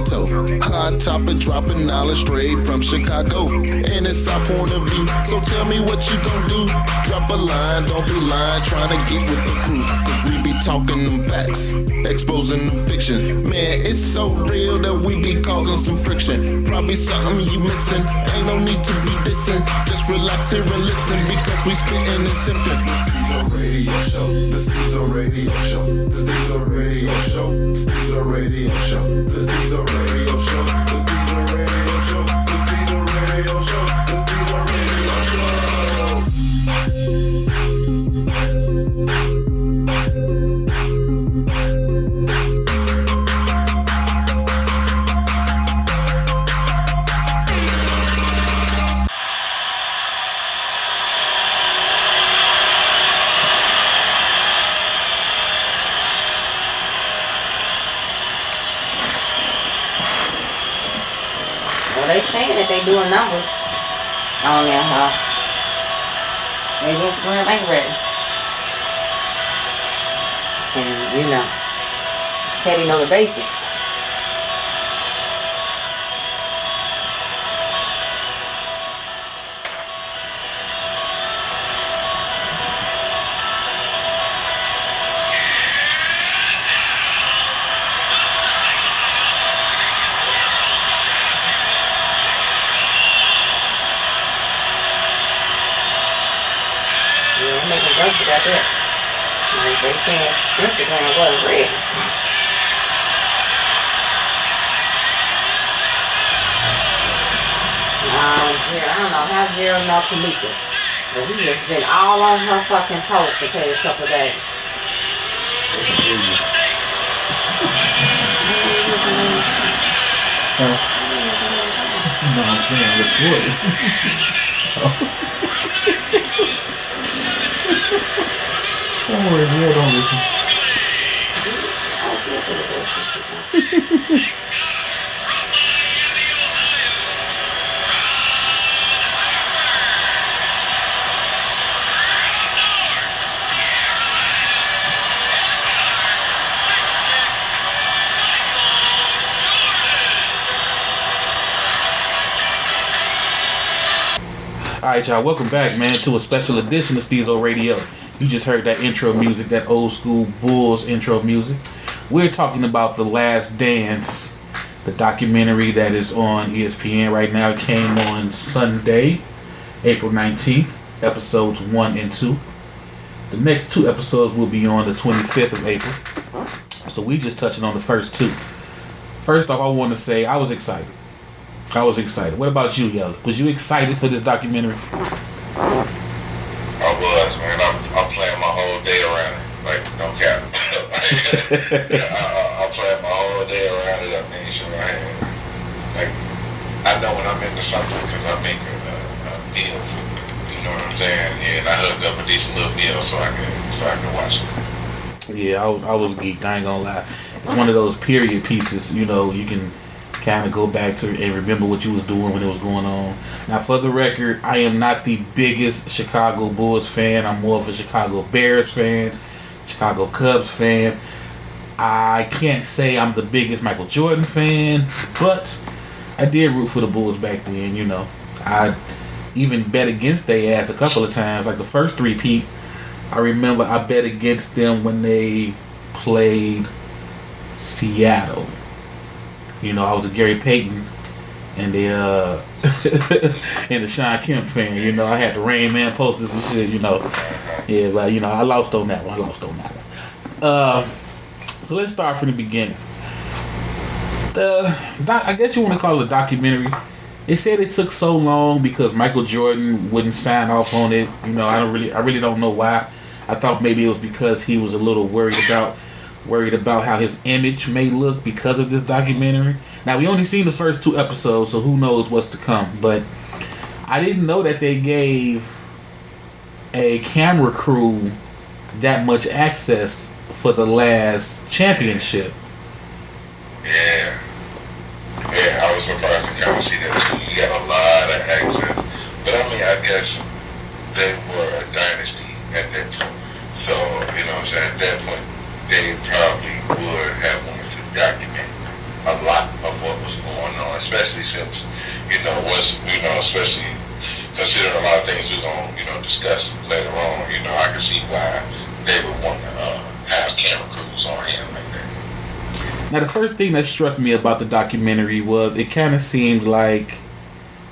toe. Hot topic, dropping knowledge straight from Chicago. And it's our point of view, so tell me what you gon' do. Drop a line, don't be lying, trying to get with the crew. Cause we be talking them facts, exposing them fiction. Man, it's so real that we be causing some friction. Probably something you missing, ain't no need to be dissing. Just relax here and listen, because we spittin' and sippin'. The Stezo Radio Show, the Stezo Radio Show, the Stezo Radio Show, the Stezo Radio Show, the Stezo Radio Show, the Stezo Radio Show, the Stezo They saying that they doing numbers on there, huh? Maybe Instagram ain't ready. And you know, Teddy know the basics. About that. Like they saying Instagram wasn't ready. I don't know how Gerald know Tamika, but he has been all on her fucking post the past couple of days. No, I'm saying recorded. Don't worry, Neil, don't listen. Alright, y'all, welcome back, man, to a special edition of Stezo Radio. You just heard that intro music, that old school Bulls intro music. We're talking about The Last Dance, the documentary that is on ESPN right now. It came on Sunday, April 19th, episodes 1 and 2. The next 2 episodes will be on the 25th of April. So we just touching on the first 2. First off, I want to say I was excited. What about you, yo? Was you excited for this documentary? I was, man. I'm playing my whole day around it. Like, no cap. I'm playing my whole day around it. I mean, sure I had. Like, I know when I'm into something because I make a meal. You know what I'm saying? And I hooked up a decent little meal so I can watch it. Yeah, I was geeked. I ain't gonna lie. It's one of those period pieces. You know, you can kind of go back to and remember what you was doing when it was going on. Now, for the record, I am not the biggest Chicago Bulls fan. I'm more of a Chicago Bears fan, Chicago Cubs fan. I can't say I'm the biggest Michael Jordan fan, but I did root for the Bulls back then, you know. I even bet against their ass a couple of times. Like the first 3-peat, I remember I bet against them when they played Seattle. You know, I was a Gary Payton and the and the Sean Kemp fan. You know, I had the Rain Man posters and shit. You know, yeah, but you know, I lost on that one. So let's start from the beginning. I guess you want to call it a documentary. They said it took so long because Michael Jordan wouldn't sign off on it. You know, I really don't know why. I thought maybe it was because he was a little worried about how his image may look because of this documentary. Now, we only seen the first 2 episodes, so who knows what's to come. But I didn't know that they gave a camera crew that much access for the last championship. Yeah, I was surprised to kind of see that too. You got a lot of access. But I mean, I guess they were a dynasty at that point. So, you know what I'm saying, at that point, they probably would have wanted to document a lot of what especially since, especially considering a lot of things we're going to, discuss later on, I can see why they would want to have camera crews on hand like that. Now, the first thing that struck me about the documentary was it kind of seemed like,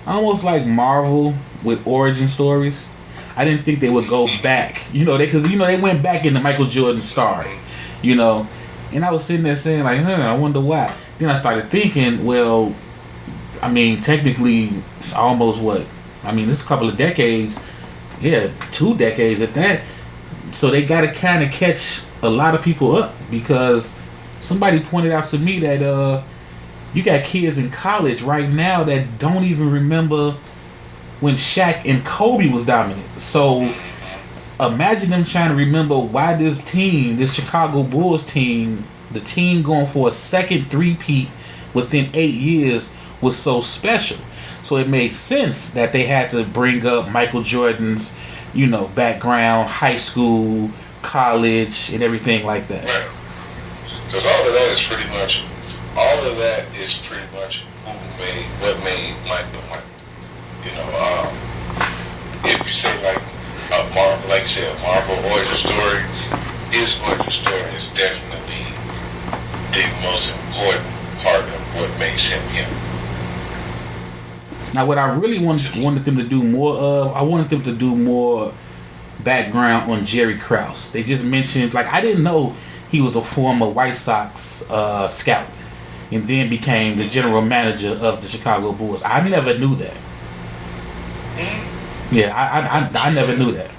almost like Marvel with origin stories. I didn't think they would go back, because they went back into Michael Jordan's story, and I was sitting there saying like, I wonder why. Then I started thinking, well, I mean, technically, it's almost this a couple of decades, 2 decades at that. So they got to kind of catch a lot of people up, because somebody pointed out to me that you got kids in college right now that don't even remember when Shaq and Kobe was dominant. So imagine them trying to remember why this Chicago Bulls team, the team going for a second three-peat within 8 years, was so special. So it made sense that they had to bring up Michael Jordan's, background, high school, college, and everything like that. Right. Because all of that is pretty much what made Michael Michael. If you say like you said, a Marvel origin story, his origin story is definitely the most important part of what makes him him. Now, what I really wanted them to do more of, I wanted them to do more background on Jerry Krause. They just mentioned, I didn't know he was a former White Sox scout and then became the general manager of the Chicago Bulls. I never knew that. Yeah, I never knew that.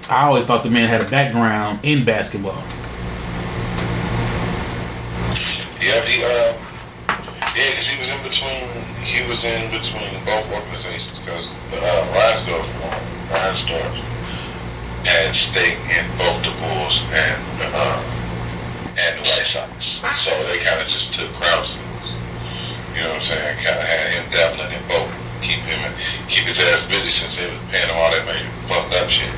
I always thought the man had a background in basketball. Yeah, because he was in between both organizations, because Reinsdorf had stake in both the Bulls and the White Sox. So they kind of just took Krause. You know what I'm saying? Kind of had him dabbling in both. Keep his ass busy since they was paying him all that money fucked up shit.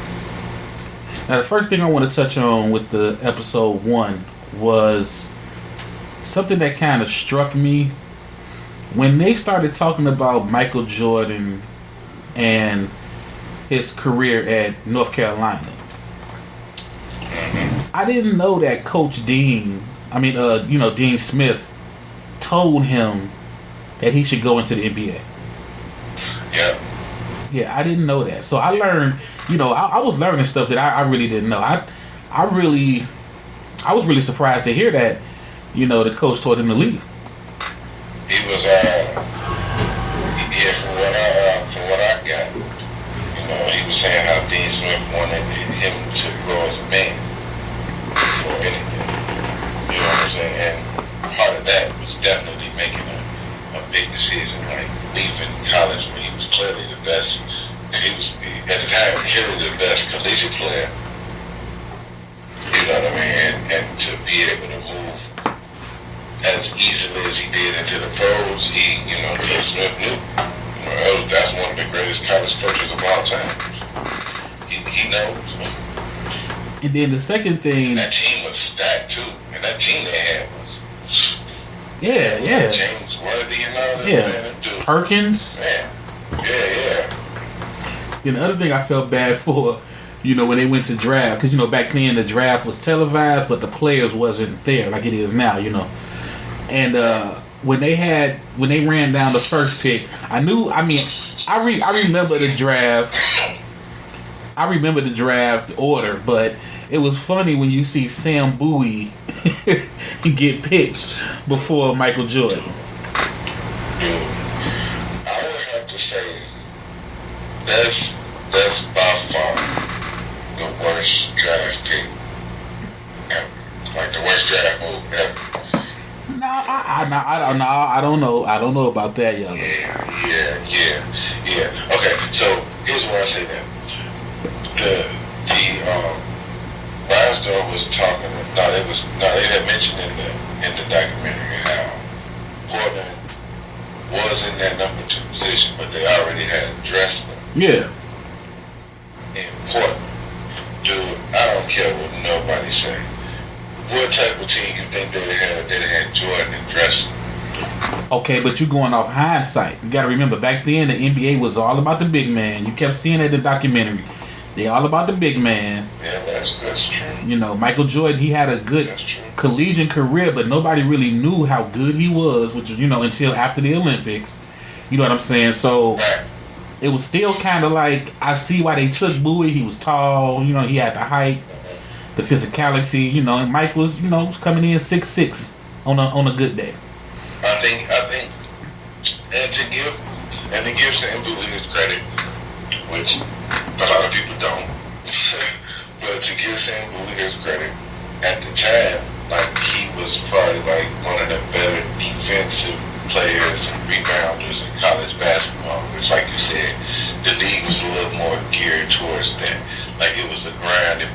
Now, the first thing I want to touch on with the episode 1 was something that kind of struck me when they started talking about Michael Jordan and his career at North Carolina. I didn't know that Coach Dean Smith told him that he should go into the NBA. Yeah. Yeah, I didn't know that. So I learned, I was learning stuff that I really didn't know. I was really surprised to hear that, the coach told him to leave. He was, from what I got, he was saying how Dean Smith wanted him to grow as a man before anything. You know what I'm saying? And part of that was definitely making a big decision, like leaving college when he was clearly the best. He was, at the time, clearly the best collegiate player. You know what I mean? And to be able to move as easily as he did into the pros, Dean Smith knew. That's one of the greatest college coaches of all time. He knows. And then the second thing, that team was stacked too, and that team they had was James Worthy and all that. Yeah, man, Perkins. Man, yeah. Then the other thing I felt bad for, when they went to draft, because back then the draft was televised, but the players wasn't there like it is now, And when they ran down the first pick, I remember the draft. I remember the draft order, but it was funny when you see Sam Bowie get picked before Michael Jordan. I would have to say that's by far the worst draft pick ever. Like the worst draft move ever. I don't know. I don't know about that, y'all. Yeah. Okay, so here's why I say that. The Reinsdorf was talking. They had mentioned in the documentary how Portland was in that number 2 position, but they already had addressed them. Yeah. In Portland, dude, I don't care what nobody say. What type of team you think they had Jordan and Dressler? Okay, but you going off hindsight. You got to remember, back then the NBA was all about the big man. You kept seeing that in the documentary. They all about the big man. Yeah, that's true. You know, Michael Jordan, he had a good collegiate career, but nobody really knew how good he was, which is, you know, until after the Olympics. You know what I'm saying? So it was still kind of like, I see why they took Bowie. He was tall, you know, he had the height, the physicality, you know, and Mike was, you know, coming in 6'6" on a good day. I think, and to give Sam Bowie his credit, which a lot of people don't, but to give Sam Bowie his credit, at the time, like, he was probably like one of the better defensive players and rebounders in college basketball, which, like you said, the league was a little more geared towards that. Like, it was a ground and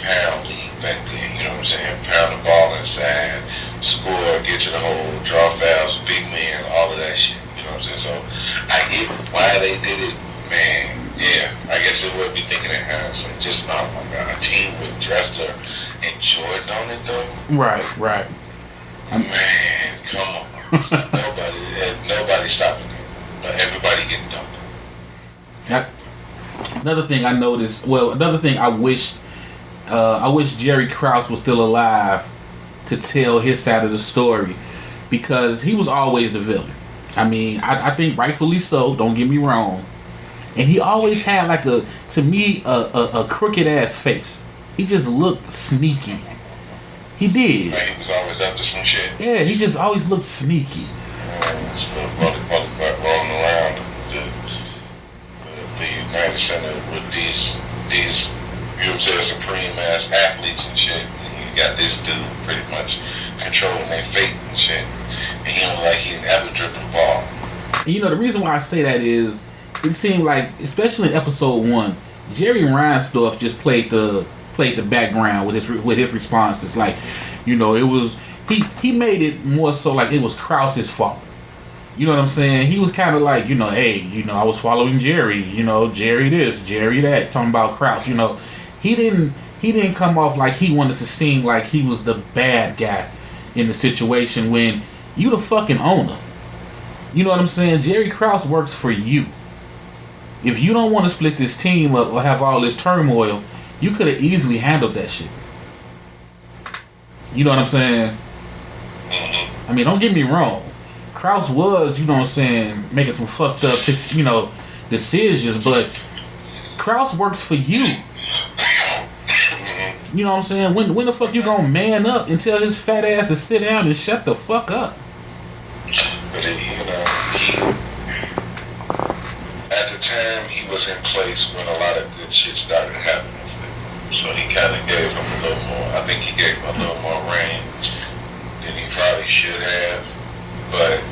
pound league back then, you know what I'm saying? Pound the ball inside, score, get to the hole, draw fouls, big man, all of that shit, you know what I'm saying? So, I get why they did it, man, yeah, I guess it would be thinking in hindsight, just not like a team with Dressler and Jordan on it, though. Right. Man, come on. Nobody stopping it. Everybody getting dumped. Another thing I noticed, another thing I wish Jerry Krause was still alive to tell his side of the story, because he was always the villain. I mean, I think rightfully so, don't get me wrong. And he always had like a crooked ass face. He just looked sneaky. He did. Like he was always up to some shit. Yeah, he just always looked sneaky. Still rolling around the United Center with these you know what I'm saying, supreme ass athletes and shit. And you got this dude pretty much controlling their fate and shit. And he don't like he never dribble the ball. You know, the reason why I say that is, it seemed like, especially in episode 1, Jerry Reinsdorf just played the background with his responses. Like, you know, it was he made it more so like it was Krause's fault. You know what I'm saying? He was kind of like, you know, hey, you know, I was following Jerry. You know, Jerry this, Jerry that, talking about Krause. You know, he didn't come off like he wanted to seem like he was the bad guy in the situation when you the fucking owner. You know what I'm saying? Jerry Krause works for you. If you don't want to split this team up or have all this turmoil, you could have easily handled that shit. You know what I'm saying? I mean, don't get me wrong. Krause was, you know what I'm saying, making some fucked up, you know, decisions, but Krause works for you. You know what I'm saying? When the fuck you gonna man up and tell his fat ass to sit down and shut the fuck up? But then, you know, at the time he was in place when a lot of good shit started happening for him. So he kind of gave him a little more, I think he gave him a little more range than he probably should have. But,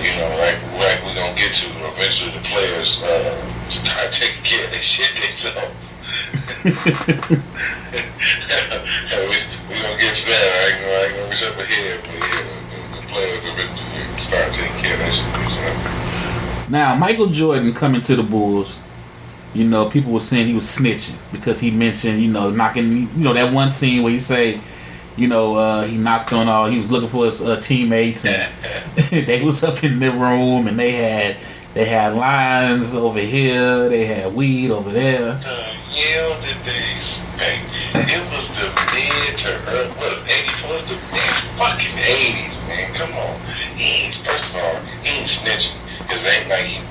you know, like we're going to get to, eventually the players start taking care of their shit themselves. We're going to get to that. I ain't going to reach up ahead, but yeah, the players eventually start taking care of their shit themselves. Now, Michael Jordan coming to the Bulls, you know, people were saying he was snitching because he mentioned, you know, knocking, you know, that one scene where he say, you know, he knocked on all, he was looking for his teammates, and they was up in the room, and they had lines over here, they had weed over there. Did they expect? It was the mid to early, what was 84? It was the fucking 80s, man. Come on. First of all, he ain't snitching. Because it ain't like he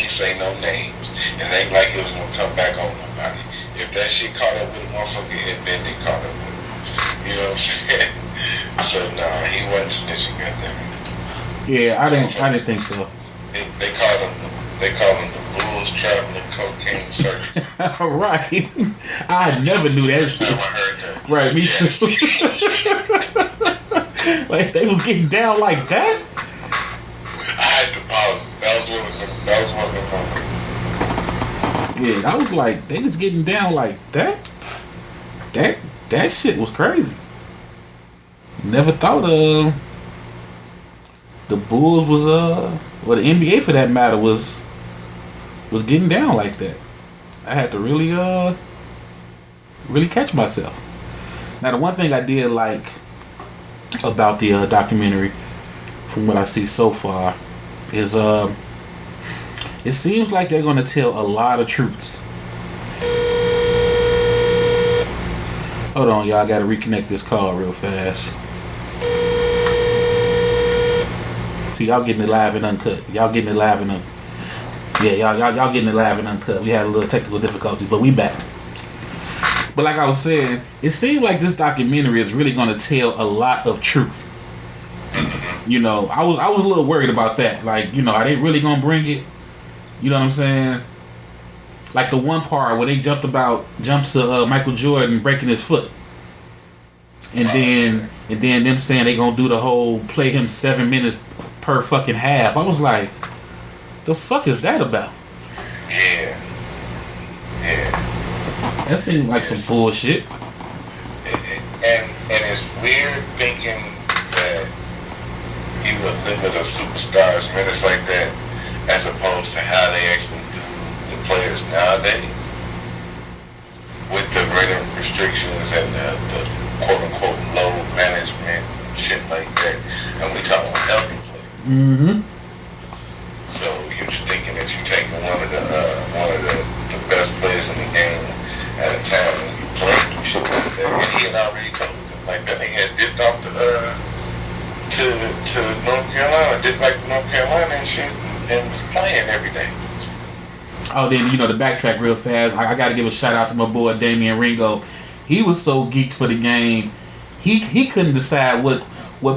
ain't say no names. And it ain't like it was going to come back on nobody. If that shit caught up with a motherfucker, it been they caught up with him. You know what I'm saying? So, nah, he wasn't snitching, goddammit. Yeah, I didn't think so. They called him the Bulls Traveling Cocaine Circus. Right. I never knew that shit. I heard that. Right, me too. Like, they was getting down like that? I had to pause. That was one of them. Yeah, I was like, they just getting down like that? That shit was crazy. Never thought the Bulls was or the NBA for that matter was getting down like that. I had to really catch myself. Now, the one thing I did like about the documentary, from what I see so far, is it seems like they're gonna tell a lot of truths. Hold on, y'all. I gotta reconnect this call real fast. See, y'all getting it live and uncut. Y'all getting it live and uncut. Yeah, y'all getting it live and uncut. We had a little technical difficulty, but we back. But like I was saying, it seems like this documentary is really gonna tell a lot of truth. You know, I was a little worried about that. Like, you know, are they really gonna bring it? You know what I'm saying? Like the one part where they jumped to Michael Jordan breaking his foot, and then them saying they gonna do the whole play him 7 minutes per fucking half. I was like, the fuck is that about? Yeah. That seemed like some bullshit. And it's weird thinking that you would limit a superstar's minutes like that, as opposed to how they actually do the players nowadays, with the greater restrictions and the quote-unquote load management and shit like that. And we talking about healthy players. Mm-hmm. So you're just thinking that you're taking one of the best players in the game at a time when you play through shit like that. And he had already told them like that. He had dipped off to North Carolina, dipped back to North Carolina and shit, and was playing every day. Oh, then, you know, to backtrack real fast, I got to give a shout out to my boy Damian Ringo. He was so geeked for the game, he couldn't decide what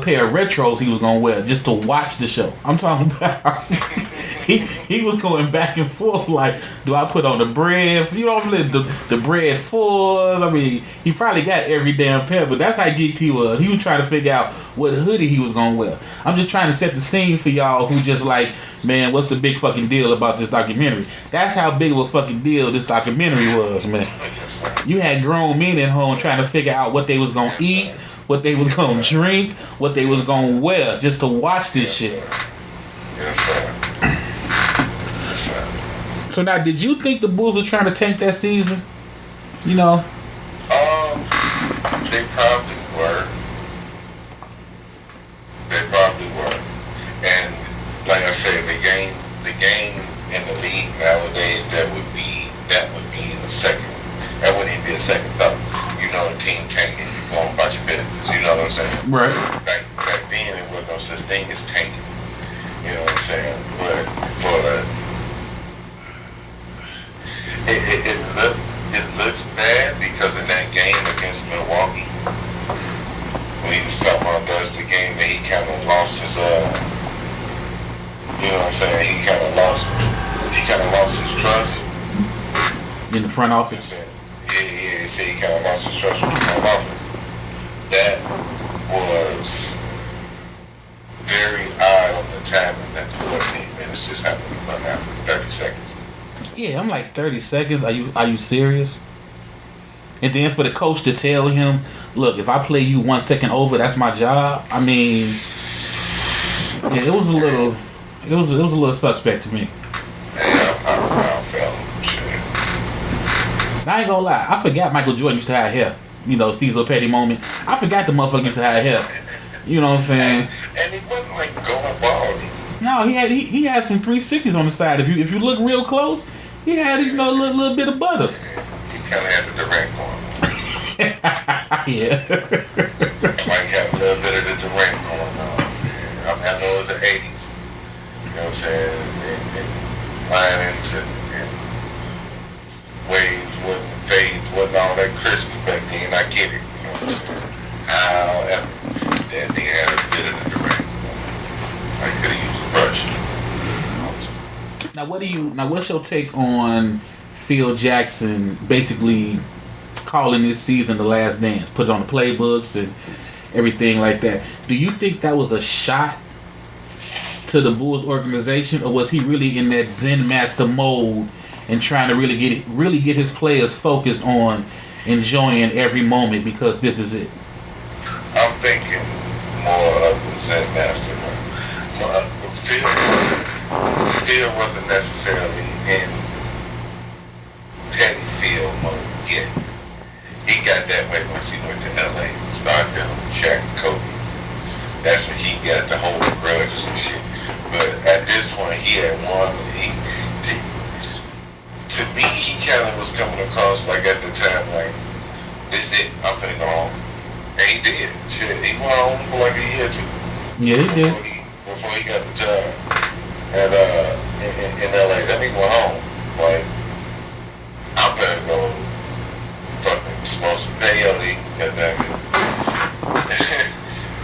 pair of retros he was gonna wear just to watch the show. I'm talking about he was going back and forth like, do I put on the bread? You know, the bread fours. I mean, he probably got every damn pair, but that's how geeked he was. He was trying to figure out what hoodie he was gonna wear. I'm just trying to set the scene for y'all who just like, man, what's the big fucking deal about this documentary? That's how big of a fucking deal this documentary was, man. You had grown men at home trying to figure out what they was gonna eat, what they was gonna drink, what they was gonna wear, just to watch this shit. Yes, sir. So now, did you think the Bulls were trying to tank that season? You know? They probably were. And like I said, the game in the league nowadays, that would be the second. That wouldn't even be a second thought. You know, the team tanking, you going about your business. You know what I'm saying? Right. Back then, it wasn't no such thing as tanking. You know what I'm saying? But it looks bad because in that game against Milwaukee, when he was talking about the game, that he kind of lost his you know what I'm saying? He kind of lost his trust In the front office. He said he kind of lost his trust with the front office. That was very odd on the timing that the 14 minutes just happened to run out for 30 seconds. Yeah, I'm like 30 seconds. Are you serious? And then for the coach to tell him, look, if I play you 1 second over, that's my job. I mean, yeah, it was a little suspect to me. Yeah, I felt shit. I ain't gonna lie, I forgot Michael Jordan used to have hair. You know, Stezo Petty moment. I forgot the motherfucker used to have hair. You know what I'm saying? And he wasn't like going bald. No, he had some 360s on the side. If you look real close, he had, you know, a little bit of butter. He kind of had the Durant going. Yeah. Mike had a little bit of the Durant going on. I know it was the 80s. You know what I'm saying? And Lions and waves wasn't fades, wasn't all that crispy back then. I get it. You know what I'm saying? However, that thing had a bit of the Durant. I could have used a brush. Now what's your take on Phil Jackson basically calling this season the last dance, put it on the playbooks and everything like that? Do you think that was a shot to the Bulls organization, or was he really in that Zen master mode and trying to really get his players focused on enjoying every moment because this is it? I'm thinking more of the Zen master mode. Phil wasn't necessarily in petty Phil mode yet. He got that way once he went to LA and started dealing with Shaq and Kobe. That's when he got to hold the grudges shit. But at this point, he had won. To me, he kind of was coming across like at the time, like, this it, I'm finna go home. And he did. Shit, he went home for like a year or two. Yeah, he did. Before he got the job. And in LA, then he went home. Like, I'm finna go fucking smoke some peyote, goddamn it.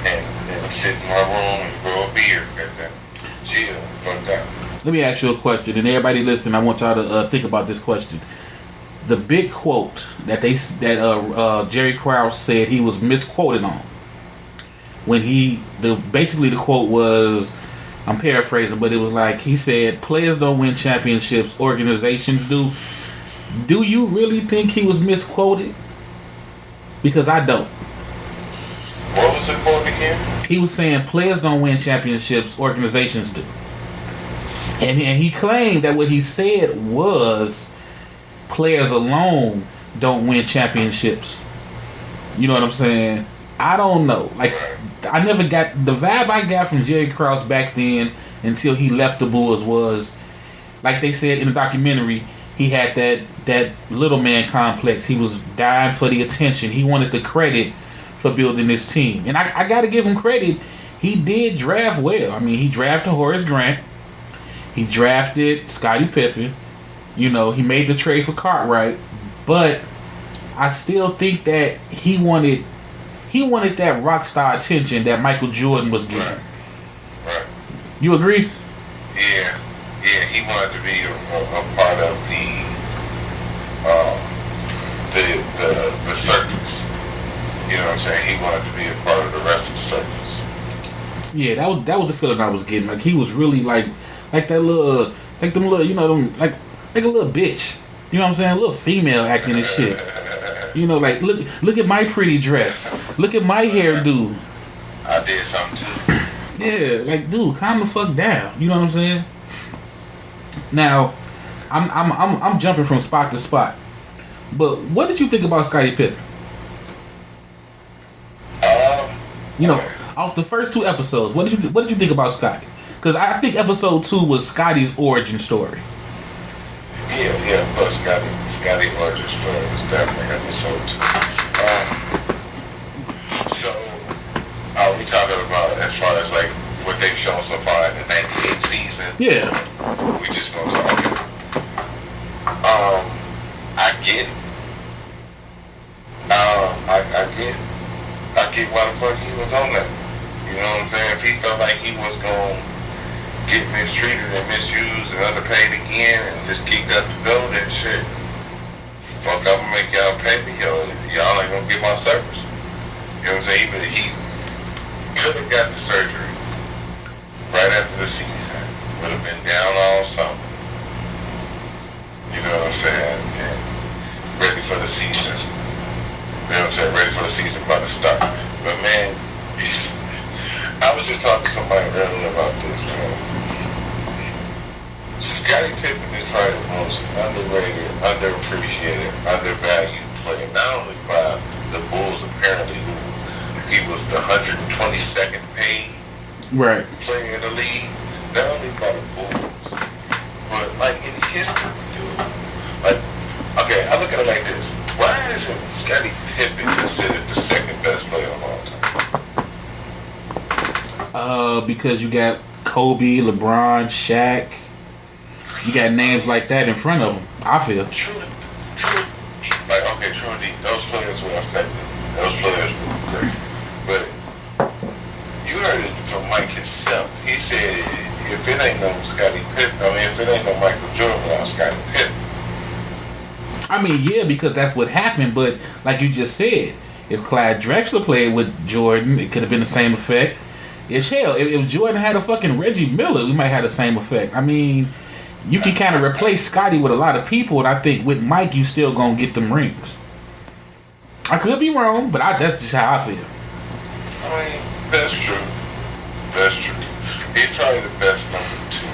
and sit in my room and grow a beer, goddamn it. Chill, fuck that. Let me ask you a question, and everybody listen. I want y'all to think about this question. The big quote that Jerry Krause said he was misquoted on. When basically the quote was, I'm paraphrasing, but it was like he said, "Players don't win championships, organizations do." Do you really think he was misquoted? Because I don't. What was the quote again? He was saying players don't win championships, organizations do. And he claimed that what he said was players alone don't win championships. You know what I'm saying? I don't know. Like, I never got the vibe I got from Jerry Krause back then until he left the Bulls was, like they said in the documentary, he had that little man complex. He was dying for the attention. He wanted the credit for building this team. And I got to give him credit. He did draft well. I mean, he drafted Horace Grant. He drafted Scottie Pippen. You know, he made the trade for Cartwright. But I still think that he wanted that rock star attention that Michael Jordan was getting. Right. You agree? Yeah. Yeah, he wanted to be a part of the circus. You know what I'm saying? He wanted to be a part of the rest of the circus. Yeah, that was the feeling I was getting. Like he was really like that little, like them little, you know, them like a little bitch. You know what I'm saying? A little female acting and shit. You know, like look at my pretty dress. Look at my hairdo. I did something too. Yeah, like dude, calm the fuck down. You know what I'm saying? Now, I'm jumping from spot to spot. But what did you think about Scottie Pippen? You know, off the first 2 episodes, what did you think about Scottie? Because I think episode 2 was Scottie's origin story. Yeah, but Scottie origin story was definitely episode 2. So, are we talking about as far as like what they've shown so far in the 98 season? Yeah. We just gonna talk it. I get it. I get why the fuck he was on that. You know what I'm saying? If he felt like he was gonna get mistreated and misused and underpaid again and just kicked out the door, then shit. Fuck, I'm gonna make y'all pay me, y'all ain't gonna get my service. You know what I'm saying? Even he could have got the surgery right after the season. Would have been down all summer. You know what I'm saying? And ready for the season. You know what I'm saying? Ready for the season about to start. But man, I was just talking to somebody earlier about this, man. Scottie Pippen is probably the most underrated, underappreciated, undervalued player. Not only by the Bulls, apparently, he was the 122nd paid player in the league. Not only by the Bulls, but like in history, dude. Like, okay, I look at it like this. Why isn't Scottie Pippen considered the second best player of all time? Because you got Kobe, LeBron, Shaq. You got names like that in front of them, I feel. True. Like, okay, true indeed. Those players were effective. Those players were great. But you heard it from Mike himself. He said, if it ain't no Scottie Pippen, if it ain't no Michael Jordan without Scottie Pippen. I mean, yeah, because that's what happened. But like you just said, if Clyde Drexler played with Jordan, it could have been the same effect. If Jordan had a fucking Reggie Miller, we might have the same effect. I mean, you can kind of replace Scottie with a lot of people, and I think with Mike, you still gonna get them rings. I could be wrong, but that's just how I feel. I mean, that's true. That's true. He's probably the best number 2.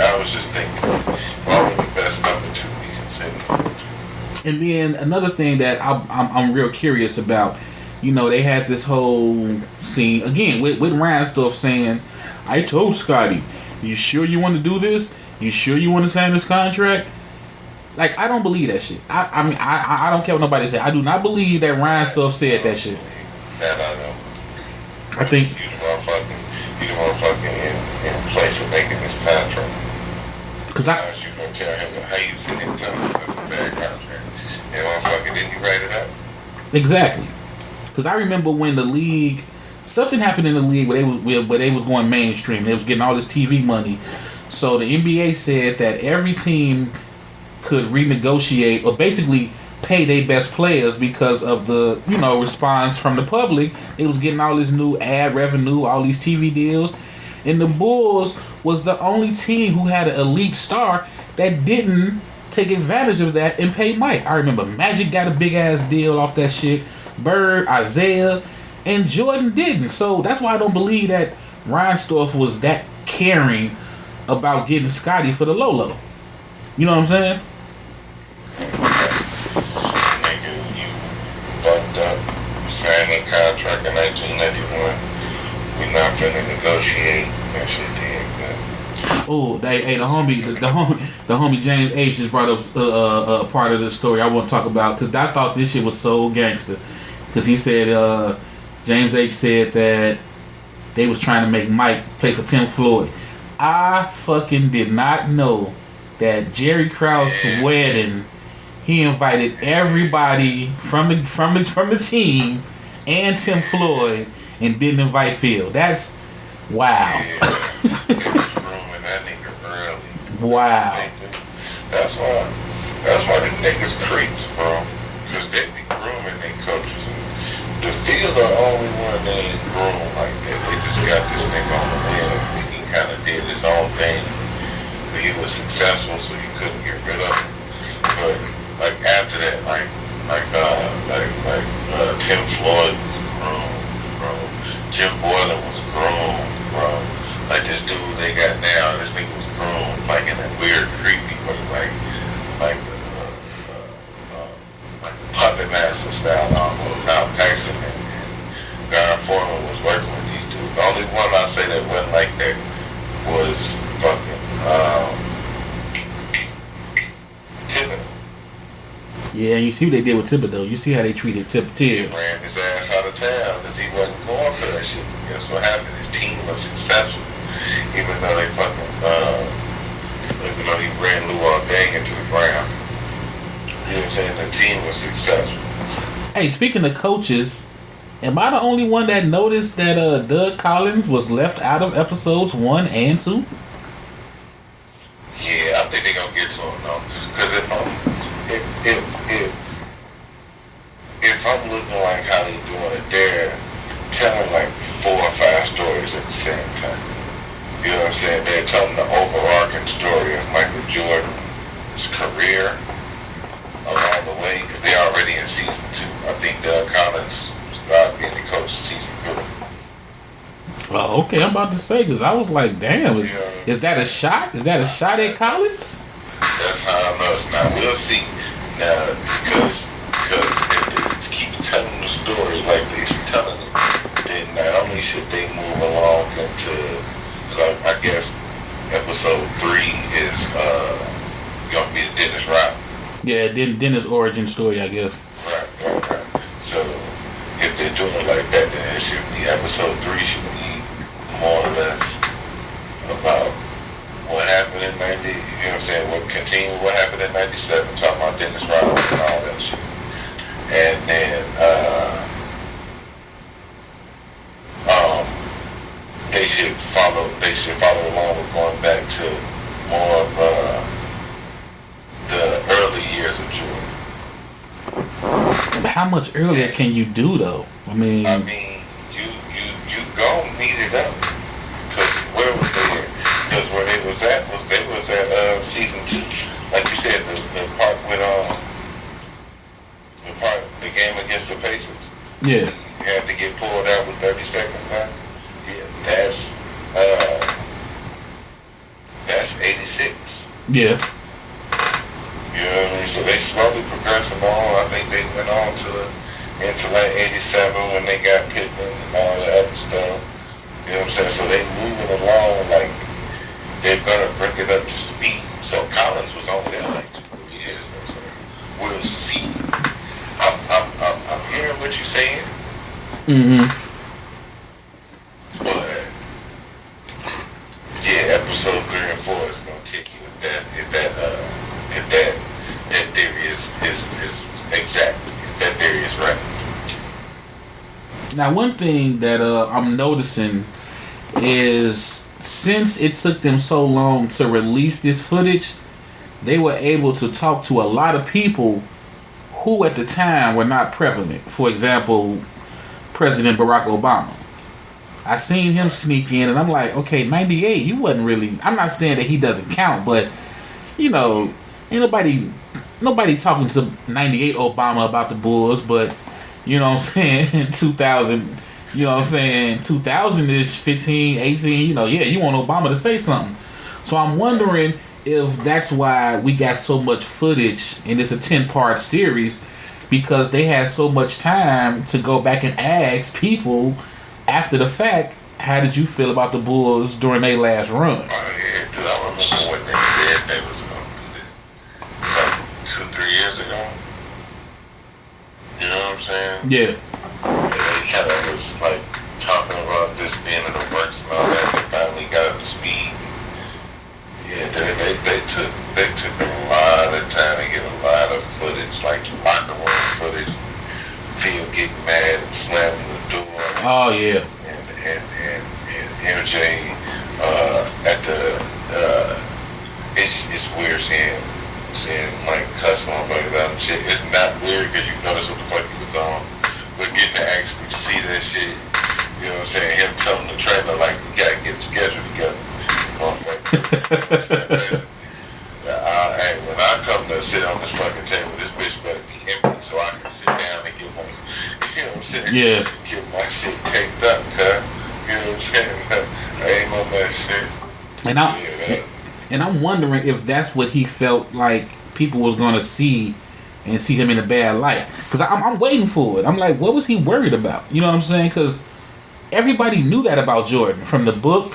I was just thinking, why would the best number 2 be considered? And then another thing that I'm real curious about, you know, they had this whole scene again with Reinsdorf saying, I told Scotty, you sure you want to do this? You sure you want to sign this contract? Like, I don't believe that shit. I mean, I don't care what nobody say. I do not believe that Reinsdorf said that shit. That I know. I think You the motherfucker in place of making this contract. Because You gonna tell him how you sit and tell him that's a bad contract. And motherfucker, didn't you write it up? Exactly. Because I remember when the league, something happened in the league where they was going mainstream. They was getting all this TV money. So the NBA said that every team could renegotiate or basically pay their best players because of the, response from the public. They was getting all this new ad revenue, all these TV deals. And the Bulls was the only team who had an elite star that didn't take advantage of that and pay Mike. I remember Magic got a big ass deal off that shit. Bird, Isaiah, and Jordan didn't. So that's why I don't believe that Reinsdorf was that caring about getting Scotty for the Lolo. You know what I'm saying? Nigga, you fucked up. You signed a contract in 1991. We not finna negotiate. That shit did good. Oh, the homie James H just brought up a part of the story I want to talk about, because I thought this shit was so gangster. Because he said, James H said that they was trying to make Mike play for Tim Floyd. I fucking did not know that Jerry Krause's wedding, he invited everybody from the team and Tim Floyd and didn't invite Phil. That's wow. That nigga early. Wow. That's why the niggas creeps, bro. Because they be grooming their coaches. The Phil the only one they ain't groom like that. They just got this nigga on the head. He kind of did his own thing. But he was successful, so you couldn't get rid of him. But like after that, Tim Floyd was grown. Jim Boylan was grown, bro. Like this dude they got now, this nigga was grown, like in that weird, creepy way, like puppet master style almost. Tom Tyson and Garth Foreman was working with these dudes. The only one I say that wasn't like that was fucking Thibodeau. Yeah, you see what they did with Thibodeau. You see how they treated Tibbs. He ran his ass out of town because he wasn't going for that shit. Guess what happened? His team was successful, even though they fucking he ran Lou all day into the ground. You know what I'm saying? The team was successful. Hey, speaking of coaches, am I the only one that noticed that Doug Collins was left out of episodes 1 and 2? Yeah, I think they're gonna get to him though. Because if I'm looking like how they doing it, they're telling like 4 or 5 stories at the same time. You know what I'm saying? They're telling the overarching story of Michael Jordan's career along the way, because they're already in season 2. I think Doug Collins started being the coach in season 3. Oh, okay, I'm about to say, because I was like, damn, is that a shot? Is that a shot at Collins? That's how I know it's not. We'll see. Now, because if they keep telling the story like they're telling it, then not only should they move along into, because I guess episode 3 is going to be the Dennis Rodman. Yeah, Dennis' origin story, I guess. Right. So, if they're doing it like that, then it should be episode 3 should be more or less about what happened in 90, you know what I'm saying, what happened in 97, talking about Dennis Rodman and all that shit. And then, they should follow along with going back to more of, the early years of Jordan. How much earlier can you do though? I mean, you gon' need it up. Cause where was they at? Because where they was at season 2. Like you said, the part with the game against the Pacers. Yeah. You had to get pulled out with 30 seconds now. Yeah, that's 86. Yeah. You know what I mean? So they slowly progressing on. I think they went on into like 87 when they got Pippen and all the other stuff. You know what I'm saying? So they moving along like they're gonna bring it up to speed. So Collins was only there like 2 years. So we'll see. I'm hearing what you're saying. But yeah, episode 3 and 4 is gonna kick you if that theory is exact. If that theory is right. Now, one thing that I'm noticing is since it took them so long to release this footage, they were able to talk to a lot of people who at the time were not prevalent. For example, President Barack Obama. I seen him sneak in and I'm like, okay, 98, you wasn't really, I'm not saying that he doesn't count, but you know, ain't nobody talking to 98 Obama about the Bulls, but you know what I'm saying, 2000, you know what I'm saying, 2000-ish, 15, 18, you know, yeah, you want Obama to say something. So I'm wondering if that's why we got so much footage, and it's a 10-part series, because they had so much time to go back and ask people after the fact, how did you feel about the Bulls during their last run? Oh yeah, dude, I remember what they said they was going to do this. Like 2-3 years ago. You know what I'm saying? Yeah. And they kind of was like talking about this being in the works and all that. They finally got up to speed. Yeah, they took a lot of time to get a lot of footage, like locker room footage. Phil getting mad and slamming the door. Oh yeah. And MJ at the it's weird seeing like cuss motherfuckers out and shit. It's not weird because you notice what the fuck he was on, but getting to actually see that shit, you know what I'm saying? Him telling the trainer like we gotta get the schedule together. Hey, when I come to sit on this fucking table, this bitch better be empty so I can sit down and get my, you know what I'm saying? Yeah. Get my shit taped up, cuz. You know what I'm saying? I ain't on that shit. And I'm wondering if that's what he felt like people was gonna see and see him in a bad light. Cause I'm waiting for it. I'm like, what was he worried about? You know what I'm saying? Cause everybody knew that about Jordan from the book.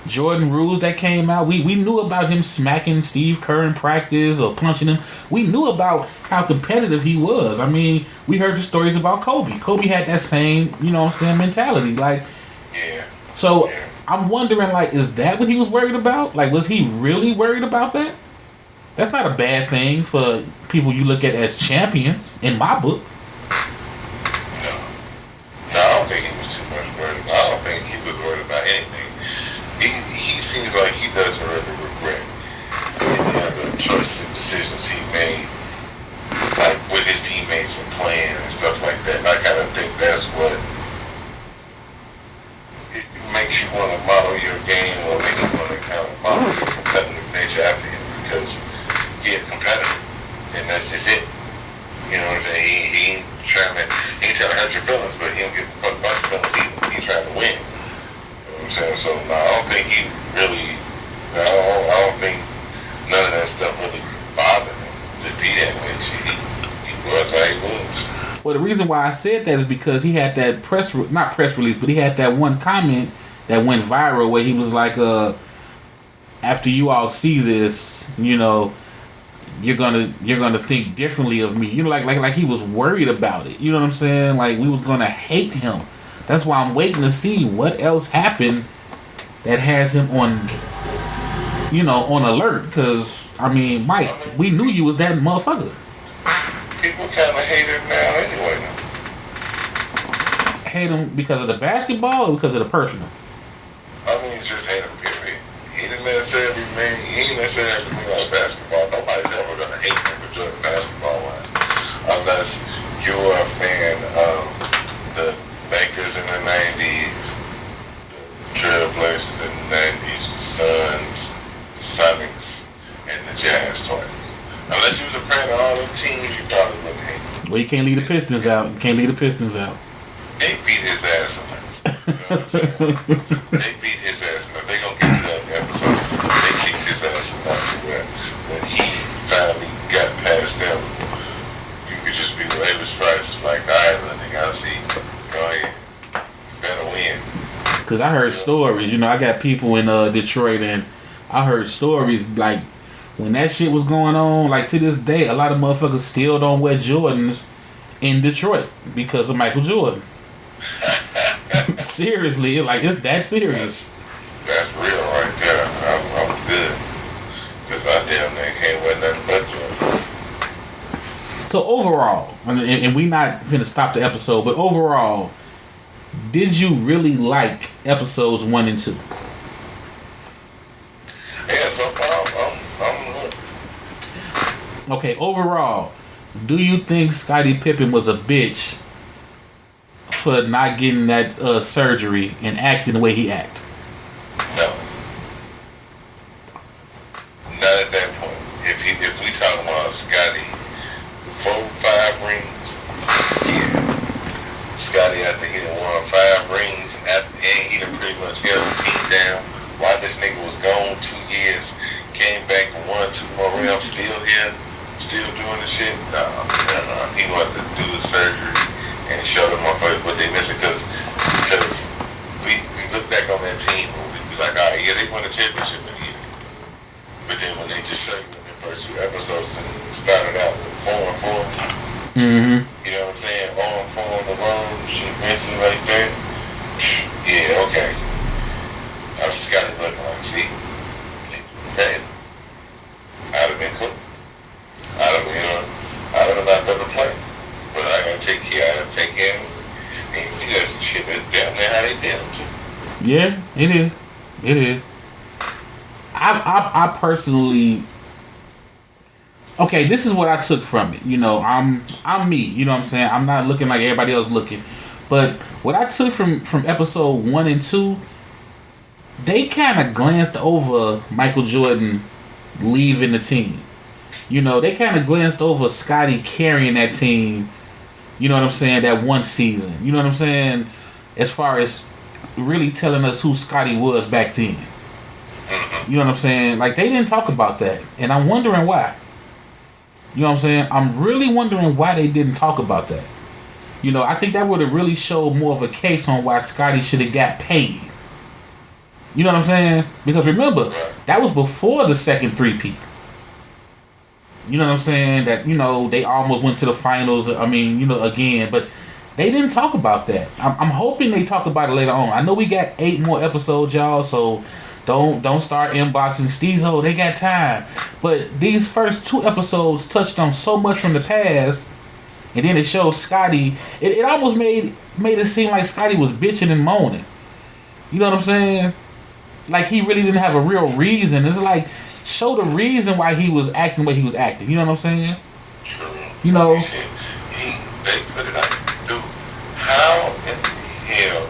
Jordan Rules that came out, we knew about him smacking Steve Kerr in practice or punching him. We knew about how competitive he was. I mean, we heard the stories about Kobe. Kobe had that same, you know what I'm saying, mentality. Like, yeah. So I'm wondering, like, is that what he was worried about? Like, was he really worried about that? That's not a bad thing for people you look at as champions, in my book. No, I don't think he was too much worried about. I don't think he was worried about anything. He seems like he doesn't really regret any of the choices and decisions he made, like with his teammates and playing and stuff like that. And I kind of think that's what it makes you want to model your game, or make you want to kind of model your competitive nature after him, because he's competitive, and that's just it. You know what I'm saying? He ain't trying to hurt your feelings, but he don't give a fuck about your feelings either. He's trying to win. So no, I don't think he really, I don't think none of that stuff really bothered him to be that way. He was how he was. Well, the reason why I said that is because he had that not press release, but he had that one comment that went viral where he was like, after you all see this, you know, you're gonna think differently of me. You know, like he was worried about it. You know what I'm saying? Like we was gonna hate him. That's why I'm waiting to see what else happened that has him on, you know, on alert. Because, I mean, Mike, we knew you was that motherfucker. People kind of hate him now anyway. Hate him because of the basketball or because of the personal? I mean, just hate him, period. He didn't necessarily mean like basketball. Nobody's ever going to hate him for doing basketball-wise. Unless you're a fan of the Lakers in the 90s, the Trailblazers in the 90s, the Suns, the Sonics, and the Jazz Tornadoes. Unless you was a fan of all them teams, you probably wouldn't hate them. Well, you can't leave the Pistons out. They beat his ass enough. You know what I'm saying? They beat his ass enough. They gonna get to that episode. They kicked his ass enough to where when he finally got past them, you could just be they was right, just like, all right, nigga, I see. Go ahead. You better win. Cause I heard stories. You know, I got people in Detroit, and I heard stories like when that shit was going on. Like to this day, a lot of motherfuckers still don't wear Jordans in Detroit because of Michael Jordan. Seriously, like it's that serious. That's real right there. I'm good. Cause I damn near can't wear nothing but Jordan. So overall, and we not finna stop the episode, but overall, did you really like episodes 1 and 2? Yeah, so I'm Okay, overall, do you think Scottie Pippen was a bitch for not getting that surgery and acting the way he acted? no. Not at that point. If we talk about Scotty 4-5 rings, yeah. Scotty after he done won 5 rings and he done pretty much held the team down. While this nigga was gone 2 years, came back and won 2 more rounds, still here, still doing the shit. Nah. He wanted to do the surgery and show them motherfuckers what they missing because we look back on that team and we be like, alright, yeah, they won the championship in here. But then when they just show you in the first 2 episodes and started out with 4-4, Mm-hmm. you know what I'm saying? 0-4 on the road, shit, mentally like that. Yeah, okay. I just got it looking like, see? Man, I'd have been cool. I'd have not done the play. But I gotta take care of him. And you see that shit, that's damn near how they did him too. Yeah, it is. It is. I personally. Okay, this is what I took from it. You know, I'm me. You know what I'm saying? I'm not looking like everybody else looking. But what I took from episode 1 and 2, they kind of glanced over Michael Jordan leaving the team. You know, they kind of glanced over Scottie carrying that team. You know what I'm saying? That one season. You know what I'm saying? As far as really telling us who Scottie was back then. You know what I'm saying? Like, they didn't talk about that. And I'm wondering why. You know what I'm saying? I'm really wondering why they didn't talk about that. You know, I think that would have really showed more of a case on why Scottie should have got paid. You know what I'm saying? Because remember, that was before the second three-peat. You know what I'm saying? That, you know, they almost went to the finals, I mean, you know, again. But they didn't talk about that. I'm hoping they talk about it later on. I know we got 8 more episodes, y'all, so don't start inboxing Stezo. They got time. But these first 2 episodes touched on so much from the past, and then it showed Scottie. It almost made it seem like Scottie was bitching and moaning. You know what I'm saying? Like he really didn't have a real reason. It's like, show the reason why he was acting the way he was acting. You know what I'm saying? You know. They put it out. Dude, how in the hell?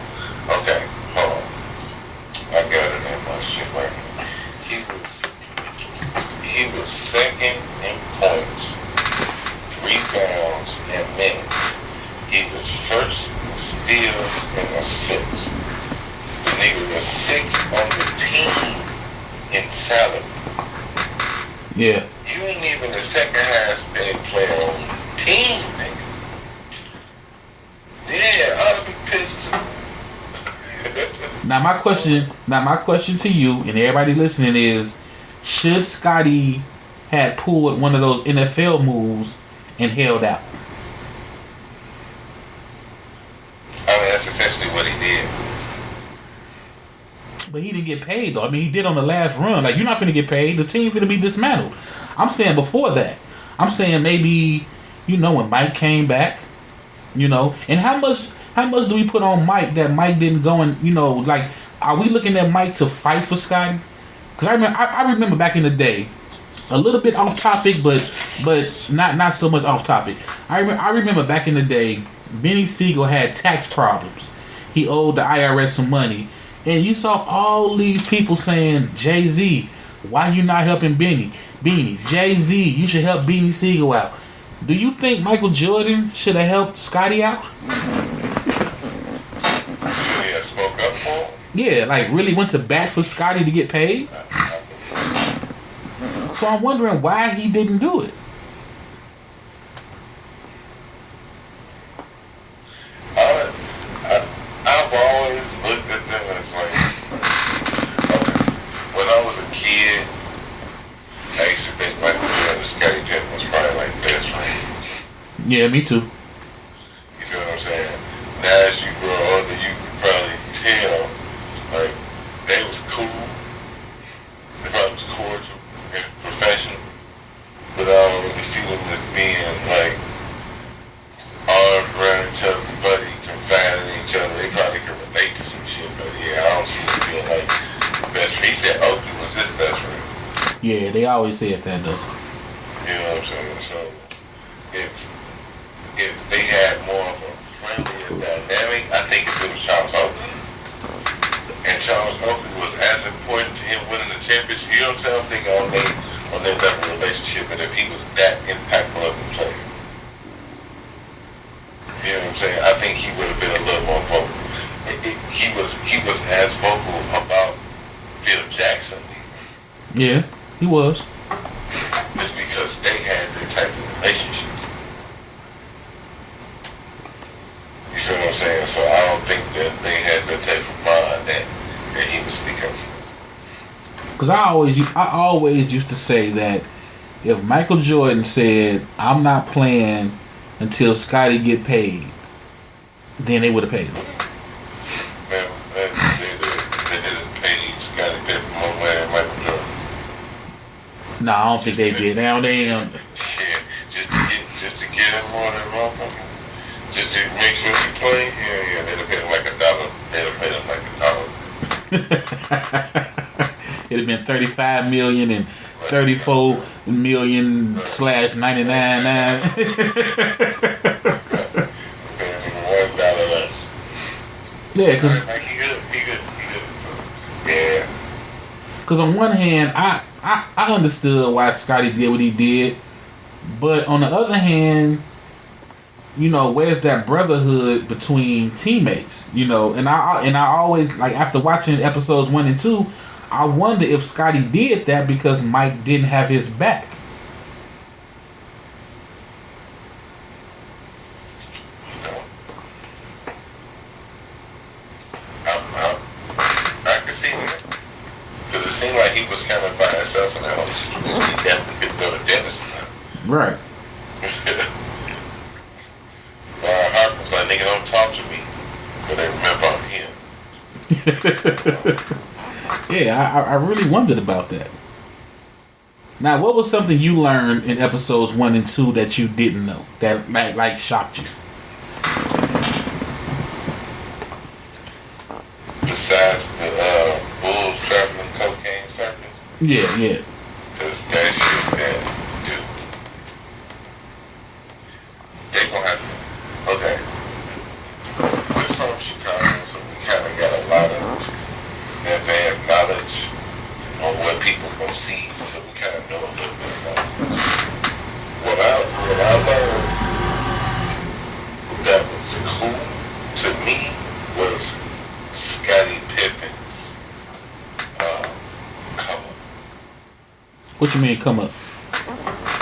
Okay, hold on. I got it in my shit right now. He was second in points, rebounds, and minutes. He was first in steals and assists. The nigga was 6th on the team in salary. Yeah. You ain't even the second highest paid player on the team, nigga. Yeah, I'd be pissed too. Now my question to you and everybody listening is, should Scottie had pulled one of those NFL moves and held out? I mean, that's essentially what he did. But he didn't get paid though. I mean, he did on the last run. Like, you're not gonna get paid. The team's gonna be dismantled. I'm saying before that. I'm saying maybe, you know, when Mike came back, you know, and how much do we put on Mike that Mike didn't go and, you know, like, are we looking at Mike to fight for Scottie? Because I remember back in the day, a little bit off topic, but not so much off topic. I remember back in the day, Benny Siegel had tax problems. He owed the IRS some money. And you saw all these people saying, Jay-Z, why you not helping Beanie? Jay-Z, you should help Beanie Siegel out. Do you think Michael Jordan should have helped Scottie out? Yeah, spoke up for him? Yeah, like really went to bat for Scottie to get paid? So I'm wondering why he didn't do it. I've always looked at them as Yeah, me too. You feel what I'm saying? Now as you grow older, you can probably tell, like, they was cool. They probably was cordial and professional. But I don't really see them as being, like, arms around each other, buddy, confiding in each other. They probably can relate to some shit, but yeah, I don't see them being, like, best friend. He said Oakley was his best friend. Yeah, they always said that, though. You know what I'm saying? So, if they had more of a friendlier dynamic, I think if it was Charles Oakley, and Charles Oakley was as important to him winning the championship, you know what I'm saying? I'm thinking on their level relationship, and if he was that impactful of a player. You know what I'm saying? I think he would have been a little more vocal. He was as vocal about Phil Jackson. Yeah, he was. It's because they had that type of relationship. You feel what I'm saying? So I don't think that they had that type of bond that he was speaking of. Because I always used to say that if Michael Jordan said, I'm not playing until Scotty get paid, then they would have paid him. Man, they didn't pay Scotty Pippen more money than Michael Jordan. No, I don't think they did. Now they Shit, just to get him more than motherfucker. Just to make sure he play, yeah, they'd have paid him like $1. They'd have paid him like $1. It'd have been 35 million and 34 million /99. $1 less. Yeah, because He good. Yeah. Because on one hand, I understood why Scotty did what he did, but on the other hand, you know, where's that brotherhood between teammates? You know, and I always, like, after watching episodes 1 and 2, I wonder if Scotty did that because Mike didn't have his back. I can see that. Because it seemed like he was kind of by himself in that whole situation. He definitely couldn't go to dentist now. Right. Harper's like, nigga, don't talk to me. But they remember him. Yeah, I really wondered about that. Now, what was something you learned in episodes 1 and 2 that you didn't know, that like shocked you? Besides the bulls traveling cocaine circus. Yeah. Because that shit, man, dude. They gonna have to, okay. We're from Chicago, so we kind of got a lot of advanced knowledge on what people gonna see, so we kind of know a little bit about it. What I learned that was cool to me was Scottie Pippen's come up. What you mean come up?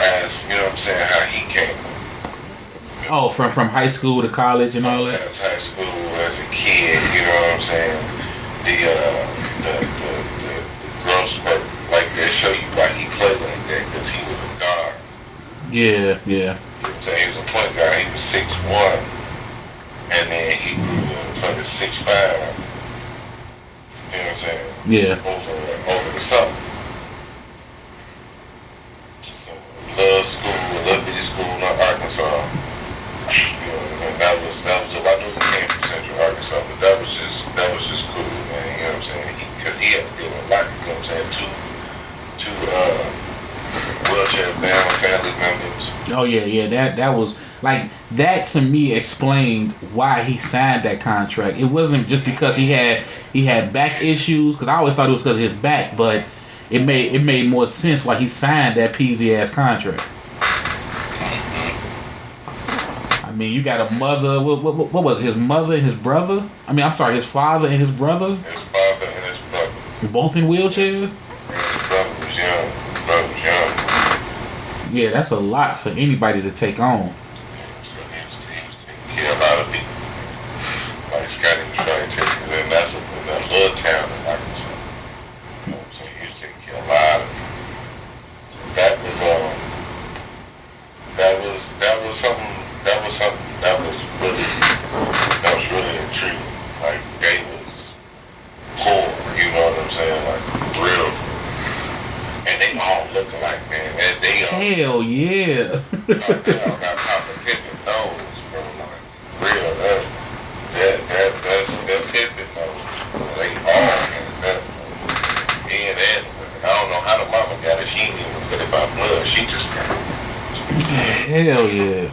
As, you know what I'm saying, how he came up. Oh, from high school to college and all that? As high school, as a kid, you know what I'm saying? The growth spurt, like they show you why he played like that, because he was a guard. Yeah. You know what I'm saying? He was a point guard. He was 6'1", and then he grew to 6'5". You know what I'm saying? Yeah. Over the summer. So, love school, a little bitty school in Arkansas. You know, and that was I knew he came from Central Arkansas, but that was just cool, man. You know what I'm saying? Because he had to deal with a lot. You know what I'm saying? Two wheelchair-bound family members. Oh yeah. That was like that to me explained why he signed that contract. It wasn't just because he had back issues. Because I always thought it was because of his back, but it made more sense why he signed that peasy ass contract. I mean, you got a mother. What was it, his mother and his brother? I mean, I'm sorry, his father and his brother. His father and his brother. Both in wheelchairs. And his brother was young. Yeah, that's a lot for anybody to take on. So he was taking care of a lot of people. Like Scotty was trying to take care of them. That's a little town in Arkansas. You know what I'm saying? He was taking care of a lot of people. So that was something Hell yeah. They all got Papa Pippin nose, bro. Like, real, that Pippin nose. They all got that. Me and Annie. I don't know how the mama got it. She ain't even put it by blood. She just got it. Hell yeah.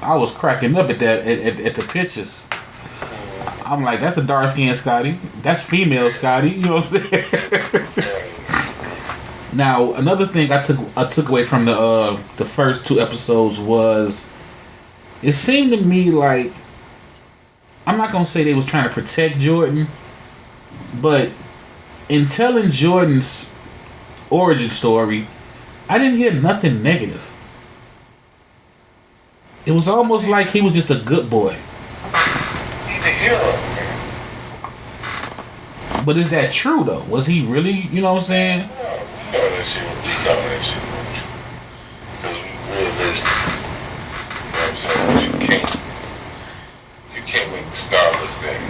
I was cracking up at that at the pictures. I'm like, that's a dark skinned Scotty. That's female Scotty. You know what I'm saying? Now, another thing I took away from the first 2 episodes was, it seemed to me like, I'm not gonna say they was trying to protect Jordan, but in telling Jordan's origin story, I didn't hear nothing negative. It was almost like he was just a good boy. He's a hero, man. But is that true though? Was he really, you know what I'm saying? No, we know that shit. We know that shit was true. Because we realistic. You know what I'm saying? But you can't make the star look bad.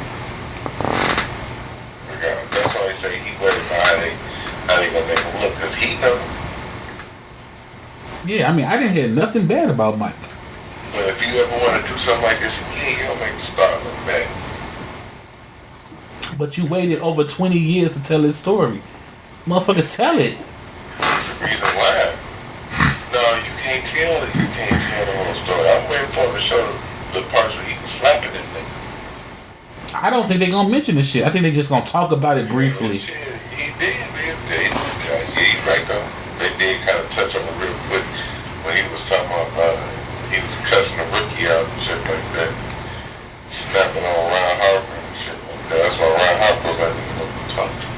That's why they say he worried about how they gonna make him look. Because he know. Yeah, I mean, I didn't hear nothing bad about Mike. But if you ever want to do something like this again, you'll make the star look bad. But you waited over 20 years to tell his story. Motherfucker, tell it. That's the reason why. No, you can't tell it. You can't tell the whole story. I'm waiting for him to show the parts where he can slap it in there. I don't think they're gonna mention this shit. I think they're just gonna talk about it briefly. Shit, he did. Yeah, he's right though. They did kind of touch on it real quick when he was talking about he was cussing the rookie out and shit like that. Snapping on Ron Harper and shit like that. That's why Ron Harper was like, you know, talk to him.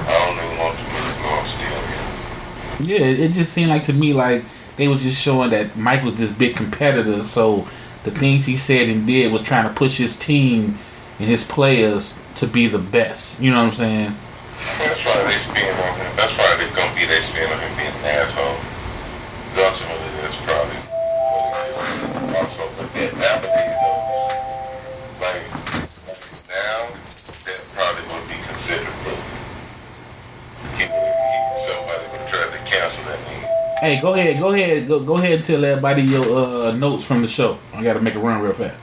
I don't even want to know I'm still here. Yeah, it just seemed like to me like they was just showing that Mike was this big competitor, so the things he said and did was trying to push his team and his players to be the best. You know what I'm saying? That's why they spin on him. That's why they're going to be they spin on him being an asshole. Ultimately, that's probably what it is. Also, but then nowadays, though, like now, that probably would be considered rude. Somebody would try to cancel that name. Hey, go ahead and tell everybody your notes from the show. I gotta make a run real fast.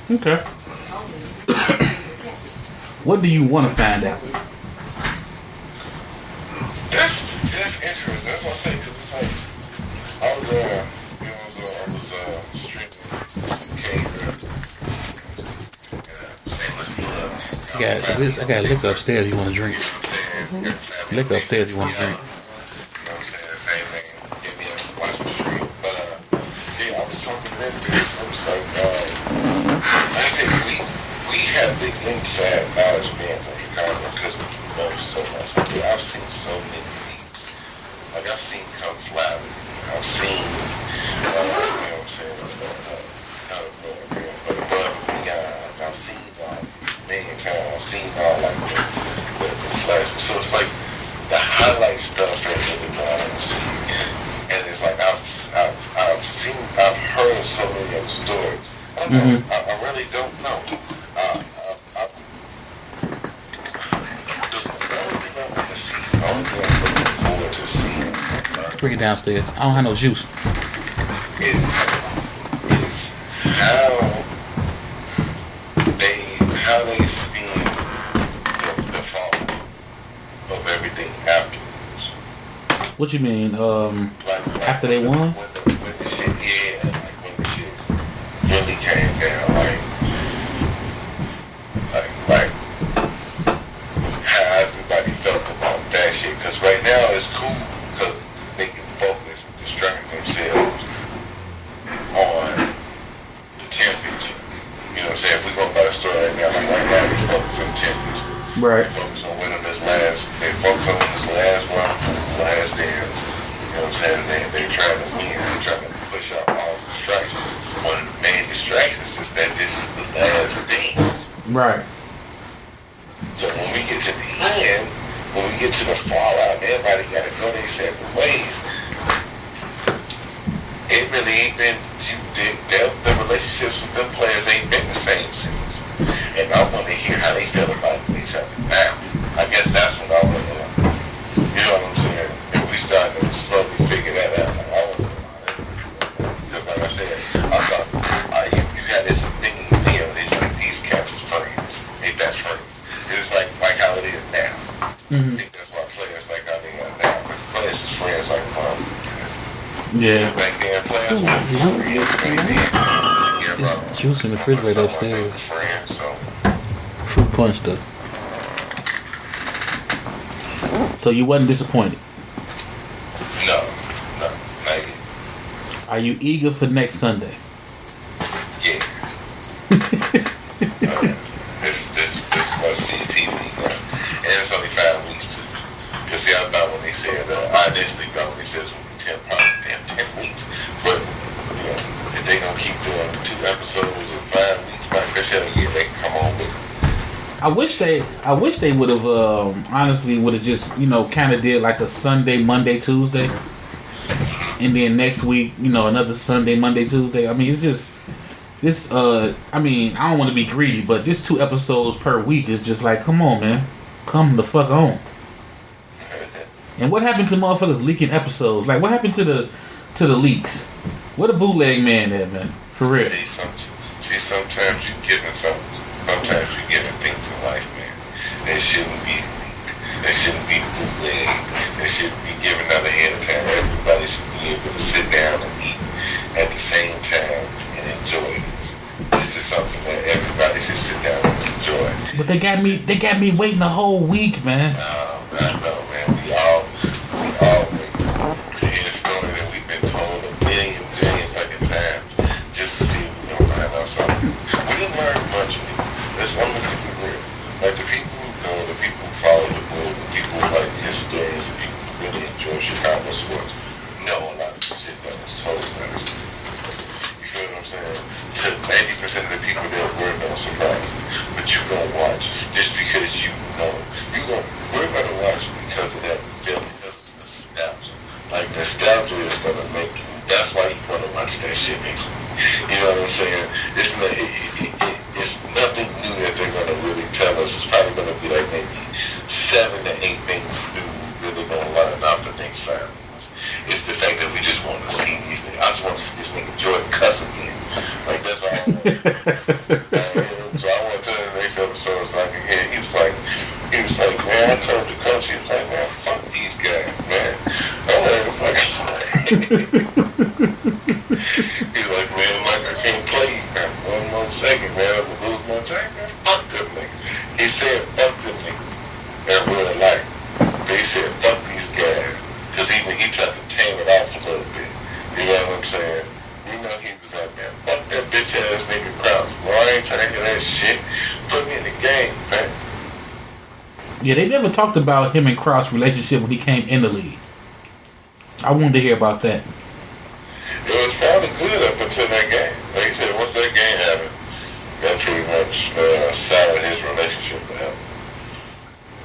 Okay. What do you want to find out? That's interesting. That's what I say, because it's like, I was streaming. I got liquor upstairs you want to drink. Liquor upstairs you want to drink. Inside knowledge being from Chicago because we know so much. I've seen so many things. Like I've seen Come Fly. I've seen, you know what I'm saying, how to go above and beyond. I've seen million times. I've seen all like the flash. So it's like the highlight stuff that really matters. And it's like I've heard so many other stories. I don't know. I really don't know. Bring it downstairs. I don't have no juice. Is how they spin the fall of everything afterwards. What you mean? After they won? When the shit, yeah, like when the shit really came down, like how everybody felt about that shit. Because right now it's cool because they can focus and distract themselves on the championship. You know what I'm saying? If we're going by the story right now, like now they focus on the championship. Right. They focus on winning this last, they focus on this last one, last dance. You know what I'm saying? They trying to win. They trying to push out all the distractions. One of the main distractions is that this is the last dance. Right. So when we get to the end, when we get to the fallout, everybody got to go their separate ways. It really ain't been, the relationships with them players ain't been the same since. And I want to hear how they feel about each other now. I guess that's what I want to know. You know what I'm saying? If we start to slowly figure that out, like, I want to know how they feel. Because like I said, I thought, you got this thing in the deal, it's like these cats are friends. They best friends. It's like how it is now. Mm-hmm. I think that's why players like how they are now. But players is friends like mom. Yeah. Back then, players were friends. There's juice in the refrigerator upstairs. Friends, so. Fruit punch though. So you wasn't disappointed? No, not yet. Are you eager for next Sunday? Yeah. This must see TV, bro. And it's only 5 weeks too. Cause see, I thought when they said, I initially thought when they said it was probably 10 weeks, but you know, if they gonna keep doing 2 episodes in 5 weeks, like this shit, yeah, they can come on with it. I wish they would have honestly would have just, you know, kind of did like a Sunday, Monday, Tuesday, and then next week, you know, another Sunday, Monday, Tuesday. I mean, it's just this. I mean, I don't want to be greedy, but this 2 episodes per week is just like, come on, man, come the fuck on. And what happened to motherfuckers leaking episodes? Like, what happened to the leaks? What a bootleg man at, man, for real. See, sometimes you giving something. Sometimes you're giving things in life, man. They shouldn't be leaked. They shouldn't be bootlegged. They shouldn't be given out ahead of time. Everybody should be able to sit down and eat at the same time and enjoy this. This is something that everybody should sit down and enjoy. But they got me waiting a whole week, man. I know, man. We all wait to hear the story that we've been told a million fucking times just to see if we don't find out something. We didn't learn much of it. I'm gonna keep it real. Like the people who know, the people who follow the book, the people who like his stories, the people who really enjoy Chicago sports, know a lot of the shit that was told. You feel what I'm saying? To 90% of the people there were no surprises. But you gonna watch just because you know. We're gonna watch because of that feeling of nostalgia. Like nostalgia is gonna make you. That's why you wanna watch that shit next week. You know what I'm saying? It's nothing new that they're going to really tell us. It's probably going to be like maybe 7 to 8 things new we're really going to learn out the next 5 minutes. It's the fact that we just want to see these niggas. I just want to see this nigga Jordan cuss again. Like, that's all I want. So I want to tell the next episode so I can hear. He was like, man, I told the coach, he was like, man, fuck these guys, man. I'm like, he's like, man, I can't play you, man. 1 more second, man. I'm going to lose my time, man. Fuck them niggas. He said, fuck them niggas. In real life. They said, fuck these guys. Because he tried to tame it off a little bit. You know what I'm saying? You know he was like, man, fuck that bitch ass nigga Krause. Well, I ain't trying to hear that shit. Put me in the game, man. Yeah, they never talked about him and Krause' relationship when he came in the league. I wanted to hear about that. It was probably good up until that game. Like you said, once that game happened, that pretty much soured his relationship with him.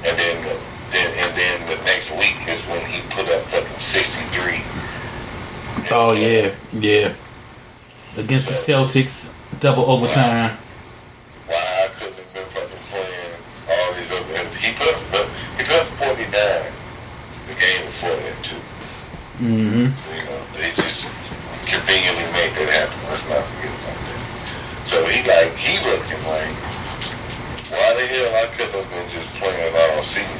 And then the next week is when he put up fucking 63. Oh yeah. Against the Celtics, double overtime. Why I couldn't have been fucking playing all these other. He put up 49 the game before that too. Mm-hmm. You know, they just conveniently made that happen. Let's not forget about that. So he looking like, why the hell I could have been just playing all season?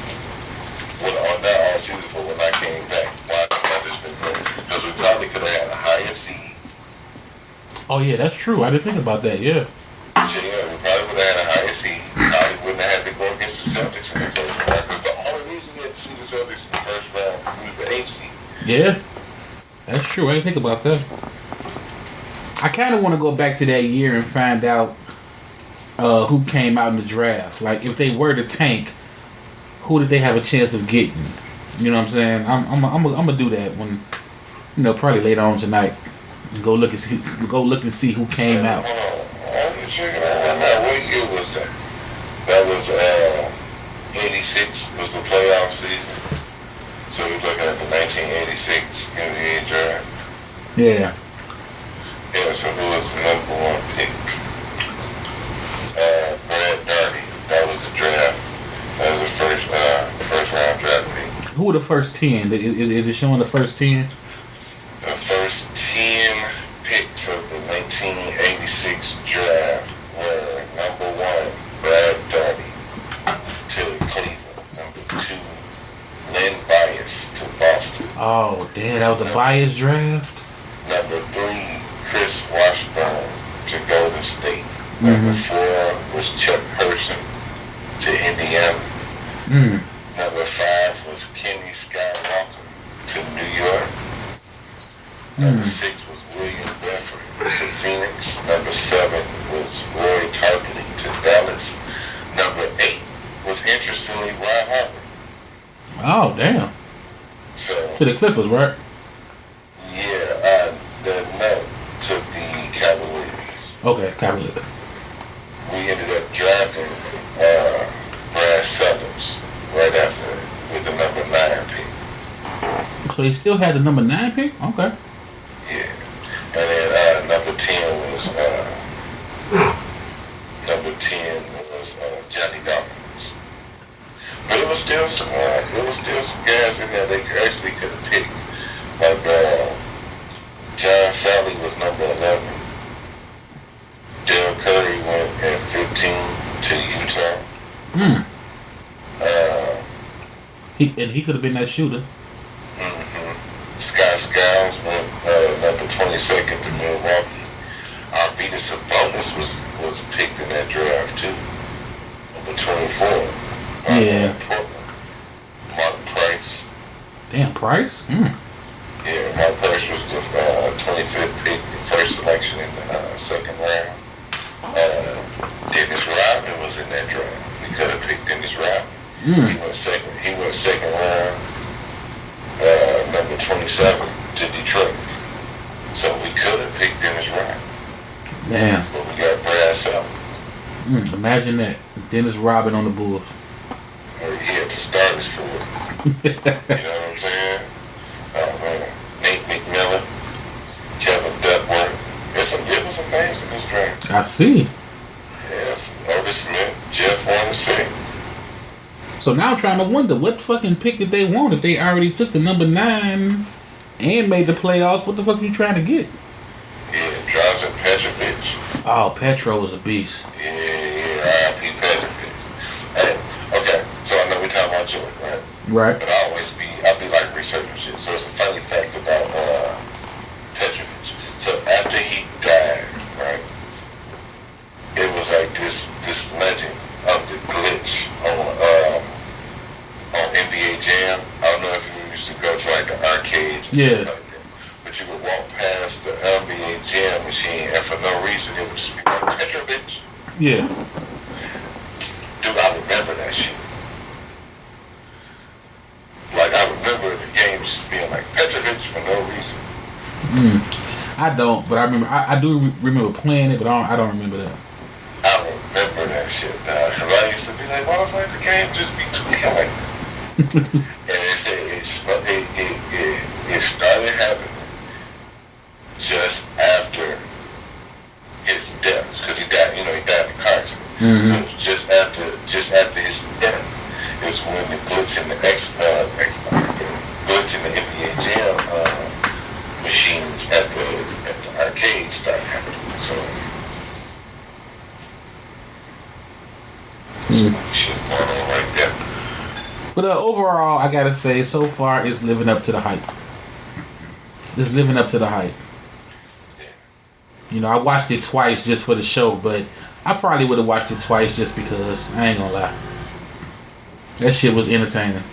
Well, not all season, but when I came back, why Oh yeah, that's true. I didn't think about that. Yeah. Yeah, we probably would have had a higher seed. Probably wouldn't have had to go against the Celtics in the first round. Because the only reason we had to see the Celtics in the first round was the 8th seed. Yeah. That's true. I didn't think about that. I kind of want to go back to that year and find out who came out in the draft. Like, if they were to tank, who did they have a chance of getting? You know what I'm saying? I'm gonna do that when, probably later on tonight. Go look and see who came out. I'm just checking out right now. What year was that? That was 86 was the playoff season. So we're looking at the 1986 NBA draft. Yeah. Yeah, so who was the number 1 pick? Brad Darby. That was the draft. That was the first round draft pick. Who were the first 10? Is it showing the first 10? The first 10 picks of the 1986 draft were number 1, Brad Darby to Cleveland. Number 2, Len Bias to Boston. Oh, damn, that was the Bias draft? Number 3, Chris Washburn to Golden State. Number 4 was Chuck Person to Indiana. Number 5 was Kenny Skywalker to New York. Number 6 was William Bedford to Phoenix. Number 7 was Roy Tarpley to Dallas. Number 8 was, interestingly, Ron Harper. Oh, damn. So, To the Clippers, right? yeah, to the Cavaliers. Okay, Cavaliers. We ended up drafting Brad Sellers right after that with the number 9 pick. So he still had the number 9 pick? Okay. Yeah. And then number 10 was Johnny Dawkins. But it was still some guys in there they actually could have picked. Like John Sally was number 11. Dale Curry went at 15 to Utah. He could have been that shooter. Scott Skiles went number 22nd to Milwaukee. Arvidas Sabonis was picked in that draft too. Number 24. Yeah. Portland. Mark Price. Damn, Price? Yeah, Mark Price was the 25th pick, the first selection in the second round. Dennis Rodman was in that draft. We could have picked Dennis Rodman. He went second round. Number 27 to Detroit. So we could have picked Dennis Rodman. Damn. But we got Brad Sellers. Imagine that. Dennis Rodman on the Bulls. He had to start his career. You know what I'm saying? Oh man. Nate McMillan, Kevin Duckworth. It was some names in this draft. I see. Yes. Otis Smith, Jeff Hornacek. So now I'm trying to wonder what fucking pick did they want if they already took the number 9 and made the playoffs. What the fuck are you trying to get? Yeah, Drazen Petrovic. Oh, Petro was a beast. Yeah, R.I.P. Petrovic. Hey, okay, so I know we're talking about Jordan, right? Right. But I'll be like researching shit. So it's a funny fact about Petrovic. So after he died, right, it was like this legend of the glitch on NBA Jam. I don't know if you used to go to like the arcade. Yeah. Like that. But you would walk past the NBA Jam machine and for no reason it would just be like Petrovic. Yeah. Dude, I remember that shit. Like I remember the game just being like Petrovic for no reason. I don't, but I do remember playing it, but I don't remember that. I remember that shit, dog. Cause I used to be like, why the fuck the game just be tweaking like that? And it started happening just after his death, because he died in a car accident. It was just after his death, it was when the glitch in the glitch in the NBA Jam machines at the arcade started happening. So. Shit going on right there. But overall, I gotta say, so far, it's living up to the hype. It's living up to the hype. You know, I watched it twice just for the show, but I probably would have watched it twice just because. I ain't gonna lie. That shit was entertaining.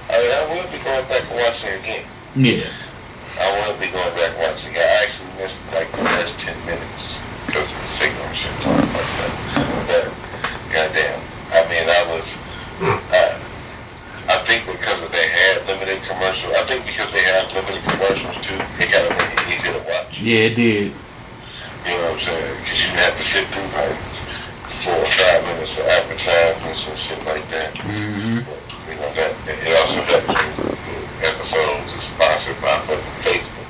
I mean, I will be going back and watching it again. Yeah. I will be going back and watching it. I actually missed like the first 10 minutes because of the signal and shit like that. But, goddamn. I mean, I think because they had limited commercials. I think because they had limited commercials too, it got to make it easier to watch. Yeah, it did. You know what I'm saying? Because you have to sit through like 4 or 5 minutes of advertisements and shit like that. Mm-hmm. But, you know, that it also helps you. The episodes are sponsored by fucking Facebook.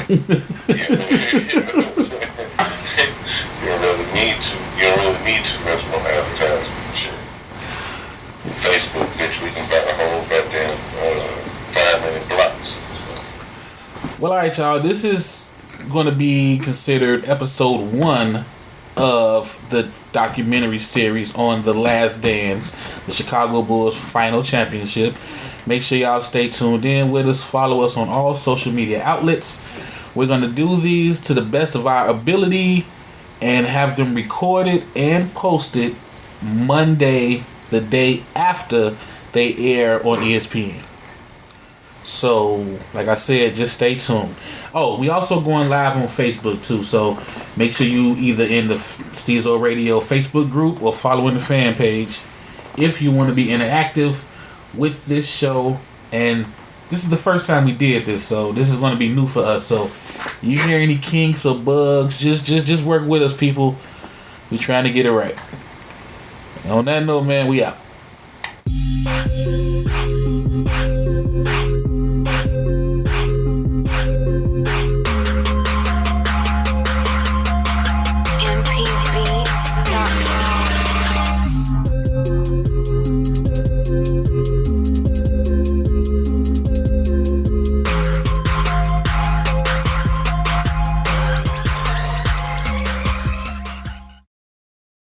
You don't really need to. You don't really need to much more advertising and shit. Facebook, bitch, we can buy a whole goddamn 5-minute blocks. Well, alright, y'all. This is going to be considered episode 1 of the documentary series on The Last Dance, the Chicago Bulls final championship. Make sure y'all stay tuned in with us. Follow us on all social media outlets. We're going to do these to the best of our ability and have them recorded and posted Monday, the day after they air on ESPN. So, like I said, just stay tuned. Oh, we also going live on Facebook too. So make sure you either in the Stezo Radio Facebook group or following the fan page if you want to be interactive with this show. And this is the first time we did this, so this is going to be new for us. So you hear any kinks or bugs, just work with us, people. We're trying to get it right. And on that note, man, we out.